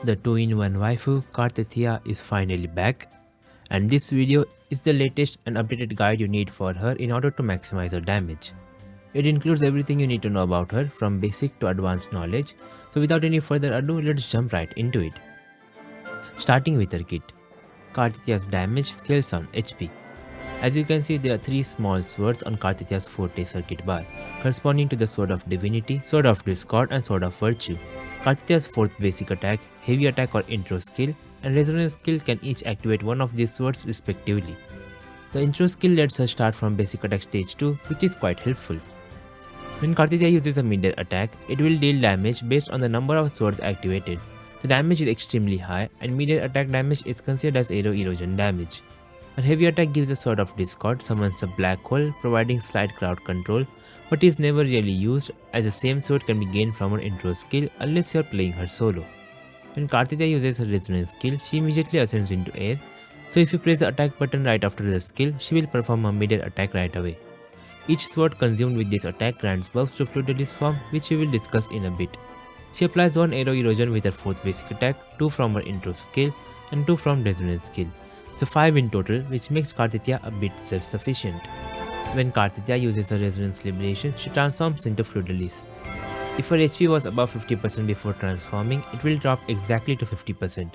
The 2-in-1 waifu Cartethyia is finally back, and this video is the latest and updated guide you need for her in order to maximize her damage. It includes everything you need to know about her from basic to advanced knowledge, so without any further ado, let's jump right into it. Starting with her kit. Cartethia's damage scales on HP. As you can see, there are 3 small swords on Cartethia's forte circuit bar, corresponding to the Sword of Divinity, Sword of Discord and Sword of Virtue. Cartethia's 4th basic attack, heavy attack or intro skill, and resonance skill can each activate one of these swords respectively. The intro skill lets her start from basic attack stage 2, which is quite helpful. When Cartethyia uses a mid-air attack, it will deal damage based on the number of swords activated. The damage is extremely high, and mid-air attack damage is considered as Aero Erosion damage. Her heavy attack gives a Sword of Discord, summons a black hole, providing slight crowd control, but is never really used as the same sword can be gained from her intro skill unless you are playing her solo. When Cartethyia uses her resonance skill, she immediately ascends into air, so if you press the attack button right after the skill, she will perform a mid-air attack right away. Each sword consumed with this attack grants buffs to Fleurdelys form, which we will discuss in a bit. She applies 1 Aero Erosion with her 4th basic attack, 2 from her intro skill, and 2 from resonance skill. So 5 in total, which makes Cartethyia a bit self-sufficient. When Cartethyia uses her Resonance Liberation, she transforms into Fleurdelys. If her HP was above 50% before transforming, it will drop exactly to 50%.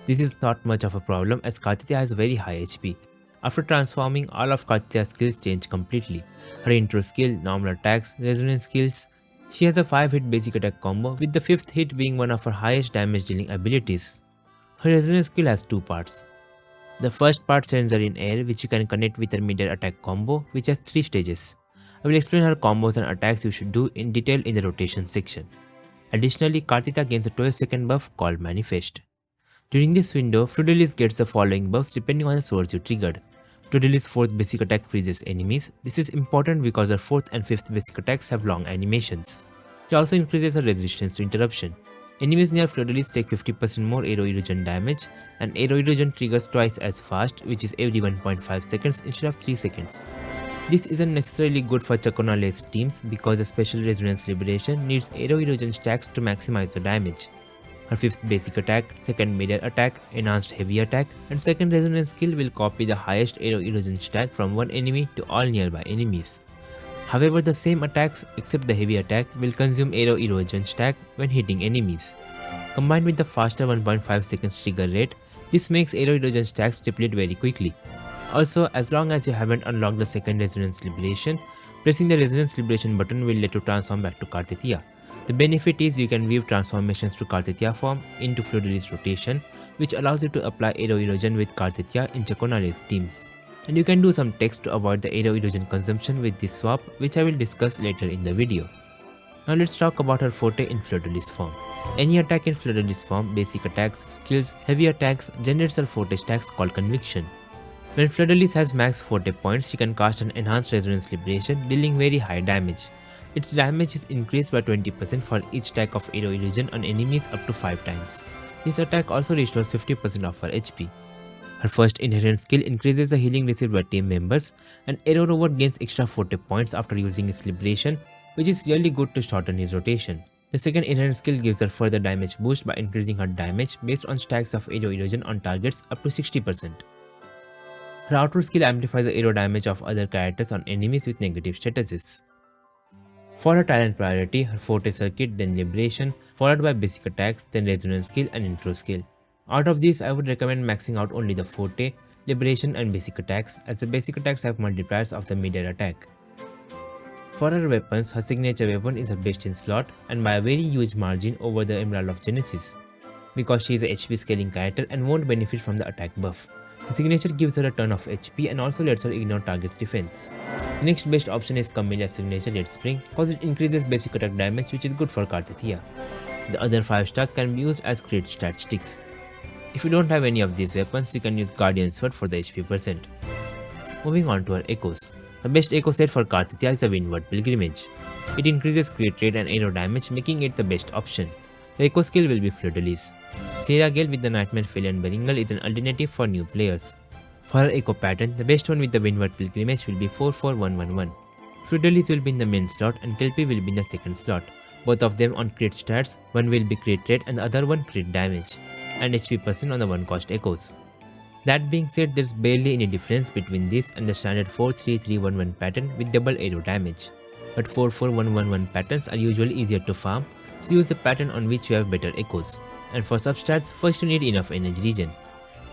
This is not much of a problem as Cartethyia has very high HP. After transforming, all of Cartethia's skills change completely. Her intro skill, normal attacks, resonance skills. She has a 5-hit basic attack combo, with the 5th hit being one of her highest damage dealing abilities. Her resonance skill has 2 parts. The first part sends her in air, which you can connect with her mid-air attack combo, which has 3 stages. I will explain her combos and attacks you should do in detail in the rotation section. Additionally, Cartethyia gains a 12-second buff called Manifest. During this window, Fleurdelys gets the following buffs depending on the swords you triggered. Fleurdelys' 4th basic attack freezes enemies. This is important because her 4th and 5th basic attacks have long animations. It also increases her resistance to interruption. Enemies near Fleurdelys take 50% more Aero Erosion damage, and Aero Erosion triggers twice as fast, which is every 1.5 seconds instead of 3 seconds. This isn't necessarily good for Ciaccona-less teams because the special Resonance Liberation needs Aero Erosion stacks to maximize the damage. Her 5th basic attack, 2nd mid-air attack, enhanced heavy attack, and 2nd resonance skill will copy the highest Aero Erosion stack from one enemy to all nearby enemies. However, the same attacks except the heavy attack will consume Aero Erosion stack when hitting enemies. Combined with the faster 1.5 seconds trigger rate, this makes Aero Erosion stacks deplete very quickly. Also, as long as you haven't unlocked the 2nd Resonance Liberation, pressing the Resonance Liberation button will let you transform back to Cartethyia. The benefit is you can weave transformations to Cartethyia form into Fleurdelys rotation, which allows you to apply Aero Erosion with Cartethyia in Ciaccona-less teams. And you can do some text to avoid the Aero Erosion consumption with this swap, which I will discuss later in the video. Now let's talk about her forte in Fleurdelys form. Any attack in Fleurdelys form, basic attacks, skills, heavy attacks, generates her forte stacks called Conviction. When Fleurdelys has max forte points, she can cast an enhanced Resonance Liberation, dealing very high damage. Its damage is increased by 20% for each attack of Aero Erosion on enemies up to 5 times. This attack also restores 50% of her HP. Her first inherent skill increases the healing received by team members, and Aero Rover gains extra forte points after using his Liberation, which is really good to shorten his rotation. The second inherent skill gives her further damage boost by increasing her damage based on stacks of Aero Erosion on targets up to 60%. Her outer skill amplifies the aero damage of other characters on enemies with negative statuses. For her talent priority, her forte circuit, then Liberation, followed by basic attacks, then resonance skill and intro skill. Out of these, I would recommend maxing out only the forte, Liberation and basic attacks, as the basic attacks have multipliers of the mid-air attack. For her weapons, her signature weapon is her best in slot and by a very huge margin over the Emerald of Genesis, because she is a HP scaling character and won't benefit from the attack buff. The signature gives her a ton of HP and also lets her ignore target's defense. The next best option is Camellia's signature Red Spring, cause it increases basic attack damage, which is good for Cartethyia. The other 5 stars can be used as crit stat sticks. If you don't have any of these weapons, you can use Guardian Sword for the HP percent. Moving on to her echoes. The best echo set for Cartethyia is the Windward Pilgrimage. It increases crit rate and aero damage, making it the best option. The echo skill will be Fleurdelys. Sierra Gale with the Nightmare Fairy Beringal is an alternative for new players. For her echo pattern, the best one with the Windward Pilgrimage will be 44111. Fleurdelys will be in the main slot and Kelpie will be in the second slot. both of them on crit stats. One will be crit rate and the other one crit damage, and HP percent on the one cost echoes. That being said, there's barely any difference between this and the standard 4-3-3-1-1 pattern with double arrow damage. But 4-4-1-1-1 patterns are usually easier to farm, so use the pattern on which you have better echoes. And for substats, first you need enough energy regen.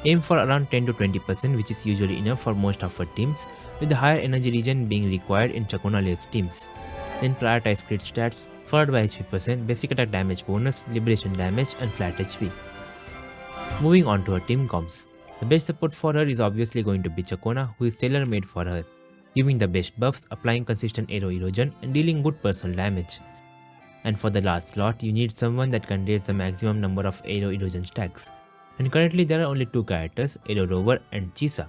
Aim for around 10-20%, which is usually enough for most of our teams, with the higher energy regen being required in Ciaccona-less teams. Then prioritize crit stats, followed by HP percent, basic attack damage bonus, liberation damage and flat HP. Moving on to her team comps. The best support for her is obviously going to be Ciaccona, who is tailor made for her, giving the best buffs, applying consistent Aero Erosion and dealing good personal damage. And for the last slot, you need someone that can raise the maximum number of Aero Erosion stacks. And currently there are only two characters, Aero Rover and Chisa.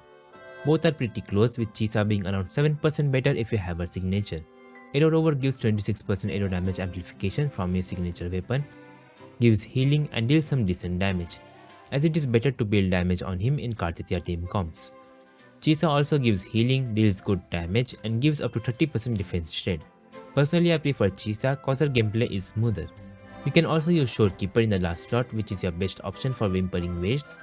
Both are pretty close, with Chisa being around 7% better if you have her signature. Aero Rover gives 26% aero damage amplification from his signature weapon, gives healing and deals some decent damage, as it is better to build damage on him in Cartethyia team comps. Chisa also gives healing, deals good damage and gives up to 30% defense shred. Personally I prefer Chisa cause her gameplay is smoother. You can also use Shorekeeper in the last slot, which is your best option for Whimpering Waves,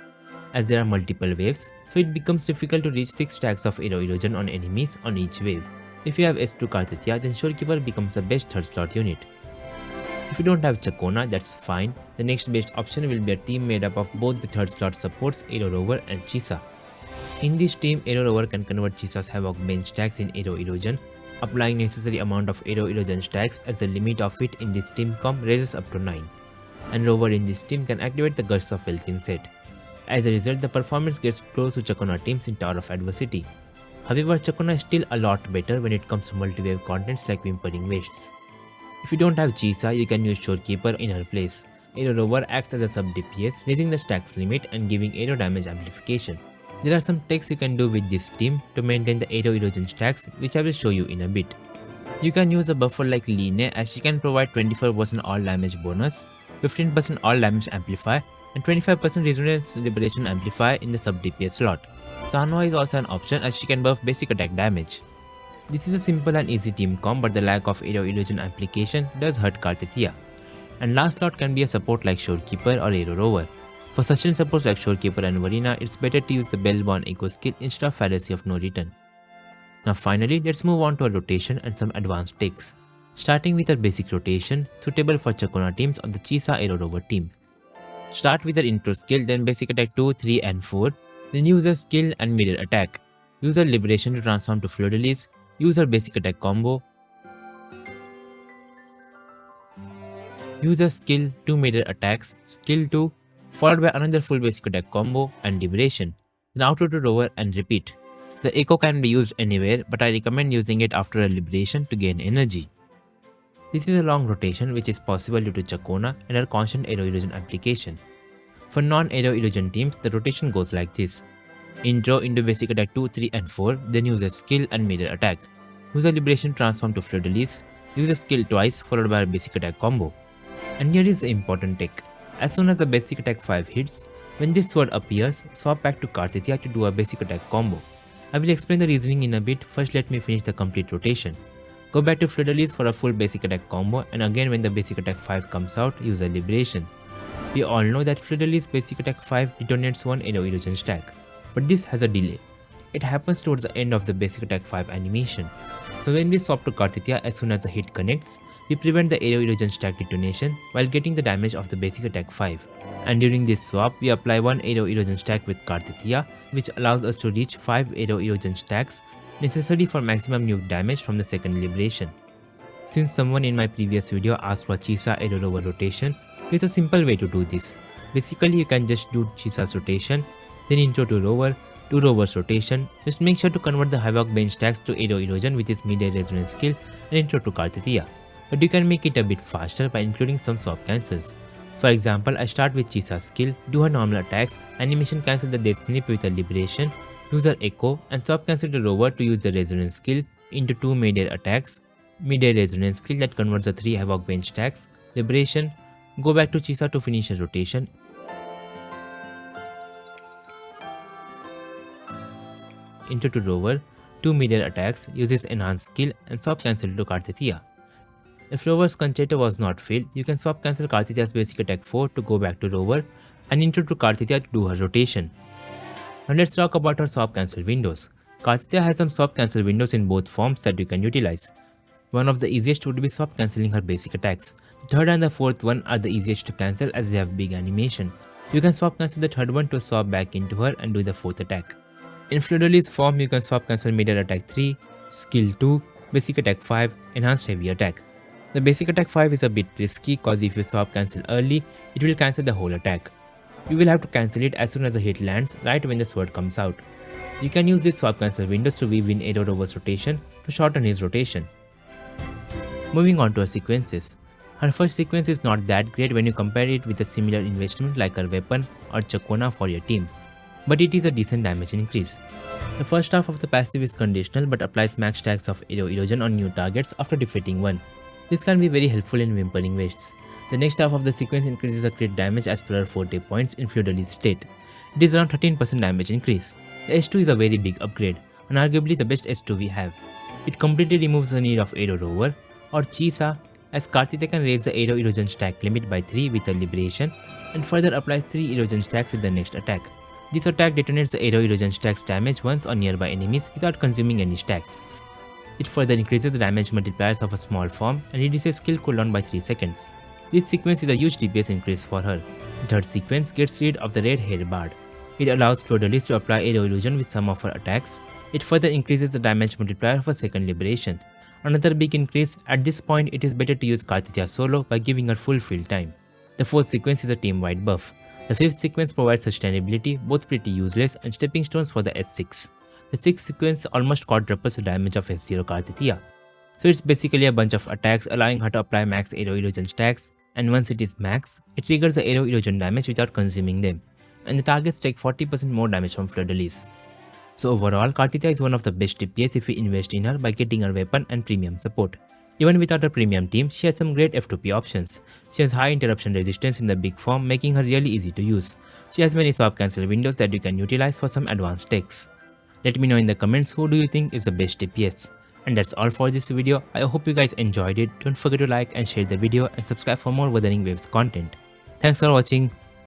as there are multiple waves, so it becomes difficult to reach 6 stacks of Aero Erosion on enemies on each wave. If you have S2 Cartethyia, then Shorekeeper becomes the best third slot unit. If you don't have Ciaccona, that's fine. The next best option will be a team made up of both the third slot supports Aero Rover and Chisa. In this team, Aero Rover can convert Chisa's Havoc bench stacks in Aero Erosion, applying necessary amount of Aero Erosion stacks as the limit of it in this team comp raises up to 9. And Rover in this team can activate the Gusts of Welkin set. As a result, the performance gets close to Ciaccona teams in Tower of Adversity. However, Ciaccona is still a lot better when it comes to multi-wave contents like Whimpering Waves. If you don't have Chisa, you can use Shorekeeper in her place. Aero Rover acts as a sub DPS, raising the stacks limit and giving aero damage amplification. There are some tricks you can do with this team to maintain the Aero Erosion stacks, which I will show you in a bit. You can use a buffer like Lynae, as she can provide 24% all damage bonus, 15% all damage amplify and 25% resonance liberation amplify in the sub DPS slot. Sanwa is also an option, as she can buff basic attack damage. This is a simple and easy team comp, but the lack of Aero Erosion application does hurt Cartethyia. And last slot can be a support like Shorekeeper or Aero Rover. For sustain supports like Shorekeeper and Varina, it's better to use the Bellborn Echo skill instead of Fallacy of No Return. Now finally, let's move on to a rotation and some advanced takes. Starting with our basic rotation, suitable for Ciaccona teams or the Chisa Aero Rover team. Start with our intro skill, then basic attack 2, 3 and 4, then use our skill and mirror attack. Use our liberation to transform to Fleurdelys. Use our basic attack combo. Use a skill, 2 mirror attacks, skill 2, followed by another full basic attack combo and liberation. Then auto to rover and repeat. The echo can be used anywhere, but I recommend using it after a liberation to gain energy. This is a long rotation which is possible due to Ciaccona and her constant Aero Erosion application. For non-Aero Erosion teams, the rotation goes like this. Intro into basic attack 2, 3 and 4, then use a skill and mirror attack. Use a liberation transform to Fleurdelys. Use a skill twice followed by a basic attack combo. And here is the important trick. As soon as the basic attack 5 hits, when this sword appears, swap back to Cartethyia to do a basic attack combo. I will explain the reasoning in a bit, first let me finish the complete rotation. Go back to Fleurdelys for a full basic attack combo, and again when the basic attack 5 comes out, use a liberation. We all know that Fleurdelys basic attack 5 detonates one Aero Erosion stack, but this has a delay. It happens towards the end of the basic attack 5 animation. So when we swap to Cartethyia, as soon as the hit connects, we prevent the Aero Erosion stack detonation while getting the damage of the basic attack 5. And during this swap, we apply one Aero Erosion stack with Cartethyia, which allows us to reach 5 Aero Erosion stacks necessary for maximum nuke damage from the second liberation. Since someone in my previous video asked for Chisa Aero Rover rotation, there's a simple way to do this. Basically, you can just do Chisa's rotation, then intro to Rover, do Rover's rotation. Just make sure to convert the Havoc bench stacks to Aero Erosion, which is mid-air resonance skill, and intro to Cartethyia. But you can make it a bit faster by including some swap cancels. For example, I start with Chisa's skill, do her normal attacks, animation cancel the death snip with a liberation, use her echo, and swap cancel to Rover to use the resonance skill into 2 mid-air attacks, mid-air resonance skill that converts the 3 Havoc bench stacks, liberation, go back to Chisa to finish her rotation, intro to Rover, 2 mid-air attacks, uses enhanced skill and swap cancel to Cartethyia. If Rover's concerto was not filled, you can swap cancel Cartethia's basic attack 4 to go back to Rover and intro to Cartethyia to do her rotation. Now let's talk about her swap cancel windows. Cartethyia has some swap cancel windows in both forms that you can utilize. One of the easiest would be swap cancelling her basic attacks. The third and the fourth one are the easiest to cancel as they have big animation. You can swap cancel the third one to swap back into her and do the fourth attack. In Fleurdelys form, you can swap cancel middle attack 3, skill 2, basic attack 5, enhanced heavy attack. The basic attack 5 is a bit risky cause if you swap cancel early, it will cancel the whole attack. You will have to cancel it as soon as the hit lands, right when the sword comes out. You can use these swap cancel windows to weave in Aero Rover's rotation to shorten his rotation. Moving on to her sequences. Her first sequence is not that great when you compare it with a similar investment like her weapon or Ciaccona for your team, but it is a decent damage increase. The first half of the passive is conditional but applies max stacks of Aero Erosion on new targets after defeating one. This can be very helpful in Whimpering Waves. The next half of the sequence increases the crit damage as per her forte points in Fleurdelys state. It is around 13% damage increase. The S2 is a very big upgrade, and arguably the best S2 we have. It completely removes the need of Aero Rover or Chisa, as Cartethyia can raise the Aero Erosion stack limit by 3 with a Liberation and further applies 3 Erosion stacks with the next attack. This attack detonates the Aero Erosion stacks damage once on nearby enemies without consuming any stacks. It further increases the damage multipliers of a small form and reduces skill cooldown by 3 seconds. This sequence is a huge DPS increase for her. The third sequence gets rid of the red hair bard. It allows Fleurdelys to apply Aero Erosion with some of her attacks. It further increases the damage multiplier of a second Liberation. Another big increase, at this point it is better to use Cartethyia solo by giving her full field time. The fourth sequence is a team-wide buff. The fifth sequence provides sustainability, both pretty useless, and stepping stones for the S6. The sixth sequence almost quadruples the damage of S0 Cartethyia. So it's basically a bunch of attacks allowing her to apply max Aero Erosion stacks, and once it is max, it triggers the Aero Erosion damage without consuming them, and the targets take 40% more damage from Fleurdelys. So overall, Cartethyia is one of the best DPS if we invest in her by getting her weapon and premium support. Even without her premium team, she has some great F2P options. She has high interruption resistance in the big form, making her really easy to use. She has many swap cancel windows that you can utilize for some advanced techs. Let me know in the comments who do you think is the best DPS. And that's all for this video. I hope you guys enjoyed it. Don't forget to like and share the video and subscribe for more Wuthering Waves content. Thanks for watching.